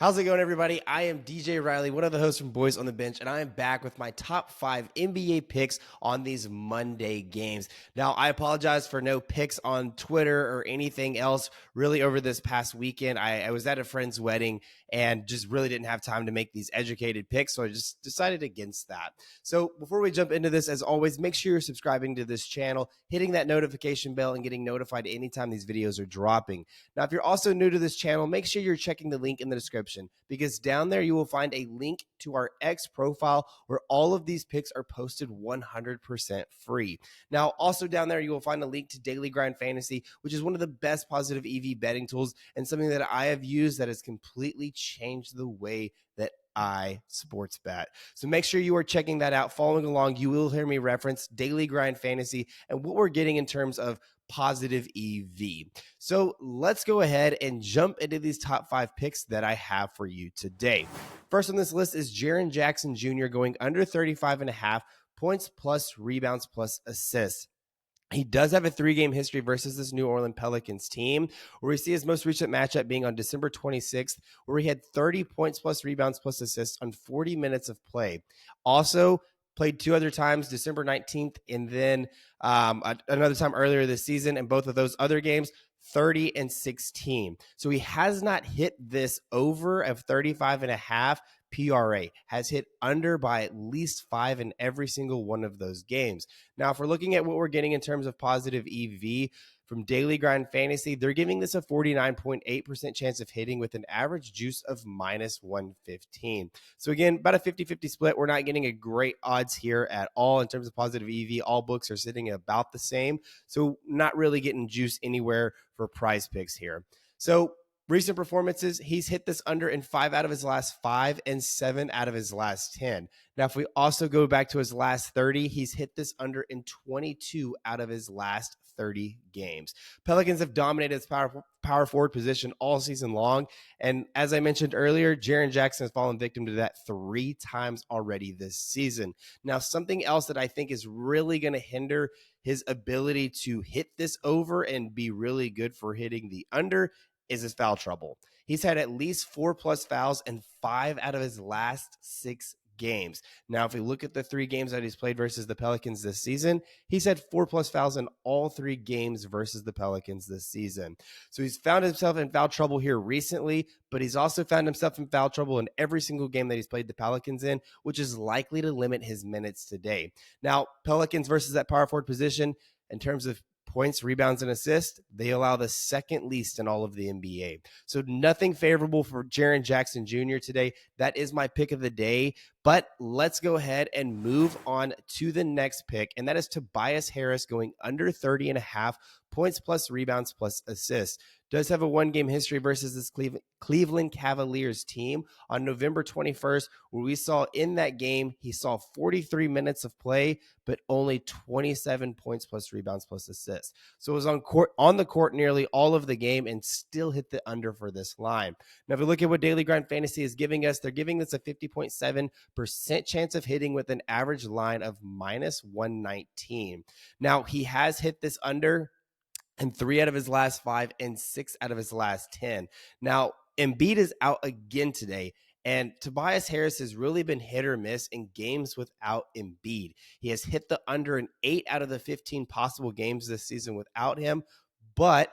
How's it going, everybody? I am DJ Riley, one of the hosts from Boys on the Bench, and I am back with my top 5 NBA picks on these Monday games. Now, I apologize for no picks on Twitter or anything else really over this past weekend. I was at a friend's wedding and just really didn't have time to make these educated picks, so I just decided against that. So before we jump into this, as always, make sure you're subscribing to this channel, hitting that notification bell, and getting notified anytime these videos are dropping. Now, if you're also new to this channel, make sure you're checking the link in the description, because down there you will find a link to our X profile where all of these picks are posted 100% free. Now, also down there you will find a link to Daily Grind Fantasy, which is one of the best positive EV betting tools and something that I have used that has completely changed the way that I sports bet. So make sure you are checking that out, following along. You will hear me reference Daily Grind Fantasy and what we're getting in terms of positive EV. So let's go ahead and jump into these top 5 picks that I have for you today. First on this list is Jaren Jackson Jr. going under 35.5 points plus rebounds plus assists. He does have a 3-game history versus this New Orleans Pelicans team, where we see his most recent matchup being on December 26th, where he had 30 points plus rebounds plus assists on 40 minutes of play. Also played 2 other times, December 19th, and then another time earlier this season, and both of those other games, 30 and 16. So he has not hit this over of 35.5 PRA, has hit under by at least 5 in every single one of those games. Now, if we're looking at what we're getting in terms of positive EV from Daily Grind Fantasy, they're giving this a 49.8% chance of hitting with an average juice of minus 115. So again, about a 50-50 split. We're not getting a great odds here at all in terms of positive EV. All books are sitting at about the same. So not really getting juice anywhere for PrizePicks here. So recent performances, he's hit this under in 5 out of his last 5 and 7 out of his last 10. Now, if we also go back to his last 30, he's hit this under in 22 out of his last 30 games. Pelicans have dominated his power forward position all season long. And as I mentioned earlier, Jaren Jackson has fallen victim to that 3 times already this season. Now, something else that I think is really going to hinder his ability to hit this over and be really good for hitting the under is his foul trouble. He's had at least 4 plus fouls in 5 out of his last 6 games. Now, if we look at the 3 games that he's played versus the Pelicans this season, he's had 4 plus fouls in all 3 games versus the Pelicans this season. So he's found himself in foul trouble here recently, but he's also found himself in foul trouble in every single game that he's played the Pelicans in, which is likely to limit his minutes today. Now, Pelicans versus that power forward position, in terms of points, rebounds, and assists, they allow the second least in all of the NBA. So nothing favorable for Jaren Jackson Jr. today. That is my pick of the day. But let's go ahead and move on to the next pick, and that is Tobias Harris going under 30.5 points plus rebounds plus assists. Does have a 1-game history versus this Cleveland Cavaliers team on November 21st, where we saw in that game, he saw 43 minutes of play, but only 27 points plus rebounds plus assists. So it was on the court nearly all of the game and still hit the under for this line. Now, if we look at what Daily Grind Fantasy is giving us, they're giving us a 50.7% chance of hitting with an average line of minus 119. Now, he has hit this under in 3 out of his last 5 and 6 out of his last 10. Now, Embiid is out again today, and Tobias Harris has really been hit or miss in games without Embiid. He has hit the under in 8 out of the 15 possible games this season without him, but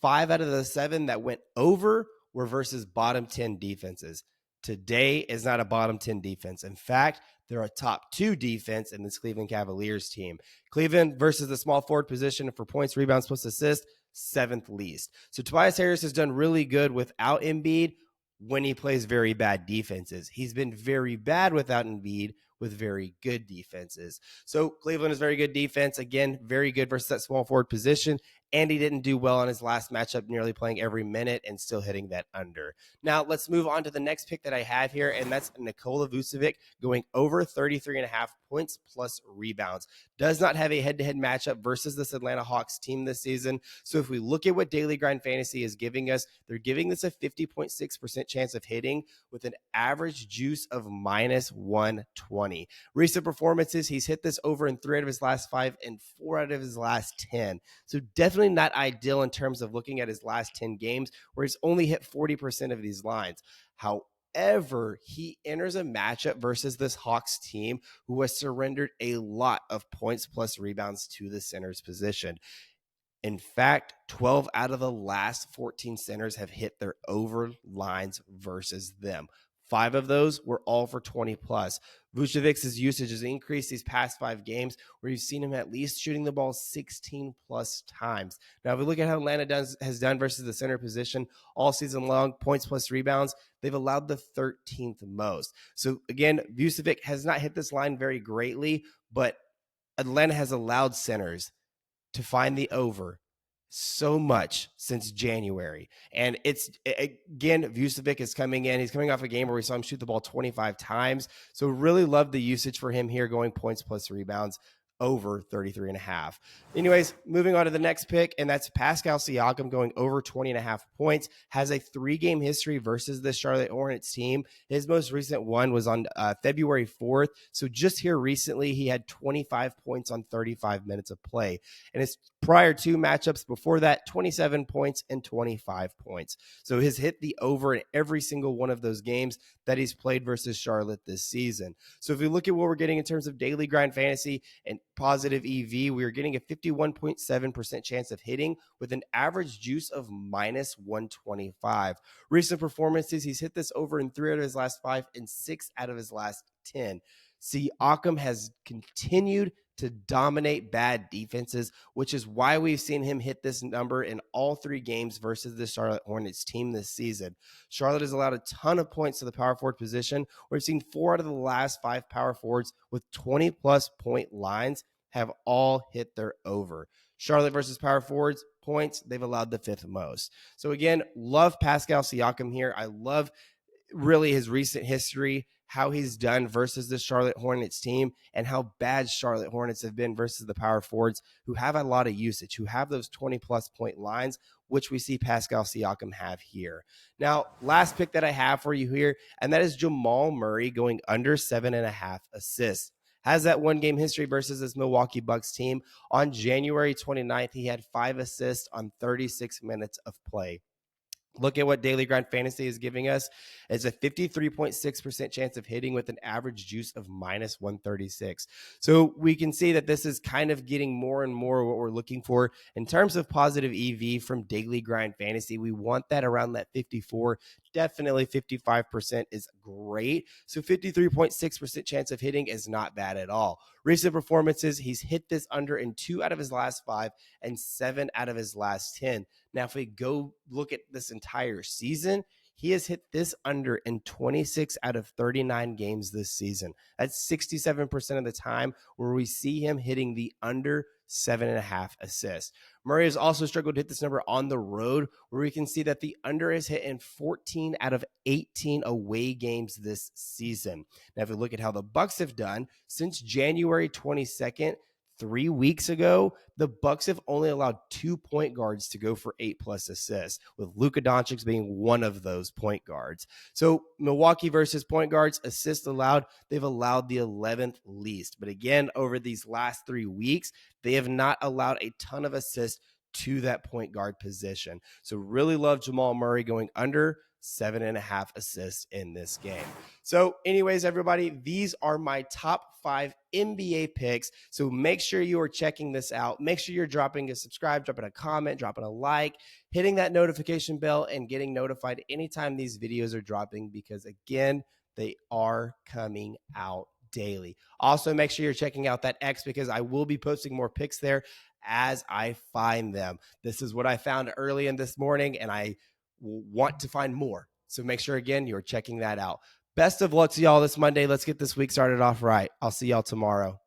5 out of the 7 that went over were versus bottom 10 defenses. Today is not a bottom 10 defense. In fact, they're a top 2 defense in this Cleveland Cavaliers team. Cleveland versus the small forward position for points, rebounds, plus assists, 7th least. So Tobias Harris has done really good without Embiid when he plays very bad defenses. He's been very bad without Embiid with very good defenses. So Cleveland is very good defense. Again, very good versus that small forward position. And he didn't do well on his last matchup, nearly playing every minute and still hitting that under. Now, let's move on to the next pick that I have here, and that's Nikola Vucevic going over 33.5 points plus rebounds. Does not have a head-to-head matchup versus this Atlanta Hawks team this season. So if we look at what Daily Grind Fantasy is giving us, they're giving this a 50.6% chance of hitting with an average juice of minus 120. Recent performances, he's hit this over in 3 out of his last 5 and 4 out of his last 10. So definitely not ideal in terms of looking at his last 10 games where he's only hit 40% of these lines. However, he enters a matchup versus this Hawks team who has surrendered a lot of points plus rebounds to the center's position. In fact, 12 out of the last 14 centers have hit their over lines versus them. 5 of those were all for 20 plus. Vucevic's usage has increased these past 5 games where you've seen him at least shooting the ball 16 plus times. Now, if we look at how Atlanta has done versus the center position all season long, points plus rebounds, they've allowed the 13th most. So again, Vucevic has not hit this line very greatly, but Atlanta has allowed centers to find the over so much since January. And it's, again, Vucevic is coming in. He's coming off a game where we saw him shoot the ball 25 times. So really love the usage for him here, going points plus rebounds over 33.5. Anyways, moving on to the next pick, and that's Pascal Siakam going over 20.5 points. Has a 3-game history versus the Charlotte Hornets team. His most recent one was on February 4th. So just here recently, he had 25 points on 35 minutes of play. And his prior 2 matchups before that, 27 points and 25 points. So he's hit the over in every single one of those games that he's played versus Charlotte this season. So if we look at what we're getting in terms of daily grind fantasy and positive EV, we are getting a 51.7% chance of hitting with an average juice of minus 125. Recent performances, he's hit this over in 3 out of his last 5 and 6 out of his last 10. Siakam has continued to dominate bad defenses, which is why we've seen him hit this number in all 3 games versus the Charlotte Hornets team this season. Charlotte has allowed a ton of points to the power forward position. We've seen 4 out of the last 5 power forwards with 20-plus point lines have all hit their over. Charlotte versus power forwards points, they've allowed the 5th most. So again, love Pascal Siakam here. I love really his recent history, how he's done versus the Charlotte Hornets team, and how bad Charlotte Hornets have been versus the power forwards who have a lot of usage, who have those 20-plus point lines, which we see Pascal Siakam have here. Now, last pick that I have for you here, and that is Jamal Murray going under 7.5 assists. Has that 1-game history versus this Milwaukee Bucks team. On January 29th, he had 5 assists on 36 minutes of play. Look at what Daily Grind Fantasy is giving us. It's a 53.6% chance of hitting with an average juice of minus 136. So we can see that this is kind of getting more and more what we're looking for in terms of positive EV from Daily Grind Fantasy. We want that around that 54. Definitely 55% is great. So 53.6% chance of hitting is not bad at all. Recent performances, he's hit this under in 2 out of his last 5 and 7 out of his last 10. Now, if we go look at this entire season, he has hit this under in 26 out of 39 games this season. That's 67% of the time where we see him hitting the under 7.5 assists. Murray has also struggled to hit this number on the road, where we can see that the under is hit in 14 out of 18 away games this season. Now, if we look at how the Bucks have done since January 22nd, 3 weeks ago, the Bucks have only allowed 2 point guards to go for 8+ assists, with Luka Doncic being one of those point guards. So Milwaukee versus point guards, assists allowed, they've allowed the 11th least. But again, over these last 3 weeks, they have not allowed a ton of assists to that point guard position. So really love Jamal Murray going under 7.5 assists in this game. So anyways, everybody, these are my top 5 NBA picks. So make sure you are checking this out. Make sure you're dropping a subscribe, dropping a comment, dropping a like, hitting that notification bell, and getting notified anytime these videos are dropping, because again, they are coming out daily. Also, make sure you're checking out that X, because I will be posting more picks there as I find them. This is what I found early in this morning, and I want to find more. So make sure, again, you're checking that out. Best of luck to y'all this Monday. Let's get this week started off right. I'll see y'all tomorrow.